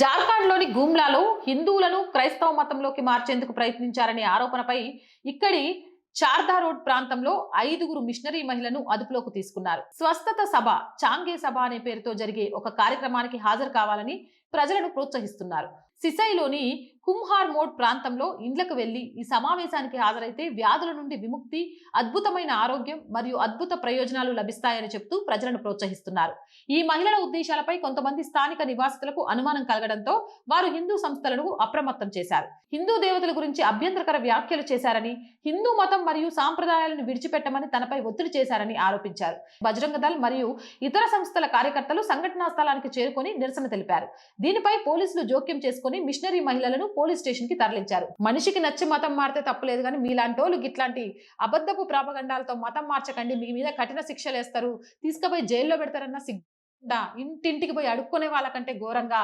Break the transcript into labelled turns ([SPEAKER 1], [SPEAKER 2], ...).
[SPEAKER 1] జార్ఖండ్లోని గుమ్లాలో హిందువులను క్రైస్తవ మతంలోకి మార్చేందుకు ప్రయత్నించారనే ఆరోపణపై ఇక్కడి చార్దా రోడ్ ప్రాంతంలో 5గురు మిషనరీ మహిళను అదుపులోకి తీసుకున్నారు. స్వస్థత సభ చాంగే సభ అనే పేరుతో జరిగే ఒక కార్యక్రమానికి హాజరు కావాలని ప్రజలను ప్రోత్సహిస్తున్నారు. సిసైలోని కుమ్హార్ మోడ్ ప్రాంతంలో ఇండ్లకు వెళ్లి ఈ సమావేశానికి హాజరైతే వ్యాధుల నుండి విముక్తి, అద్భుతమైన ఆరోగ్యం మరియు అద్భుత ప్రయోజనాలు లభిస్తాయని చెప్తూ ప్రజలను ప్రోత్సహిస్తున్నారు. ఈ మహిళల ఉద్దేశాలపై కొంతమంది స్థానిక నివాసితులకు అనుమానం కలగడంతో వారు హిందూ సంస్థలను అప్రమత్తం చేశారు. హిందూ దేవతల గురించి అభ్యంతరకర వ్యాఖ్యలు చేశారని, హిందూ మతం మరియు సాంప్రదాయాలను విడిచిపెట్టమని తనపై ఒత్తిడి చేశారని ఆరోపించారు. బజరంగ దళ్ మరియు ఇతర సంస్థల కార్యకర్తలు సంఘటనా స్థలానికి చేరుకొని నిరసన తెలిపారు. దీనిపై పోలీసులు జోక్యం చేసుకుని మిషనరీ మహిళలను పోలీస్ స్టేషన్ కి తరలించారు. మనిషికి నచ్చి మతం మారితే తప్పులేదు, కానీ మీలాంటోళ్ళు ఇట్లాంటి అబద్ధపు ప్రాపగండాలతో మతం మార్చకండి, మీ మీద కఠిన శిక్షలు వేస్తారు, తీసుకుపోయి జైల్లో పెడతారన్న ఇంటింటికి పోయి అడుక్కునే వాళ్ళకంటే ఘోరంగా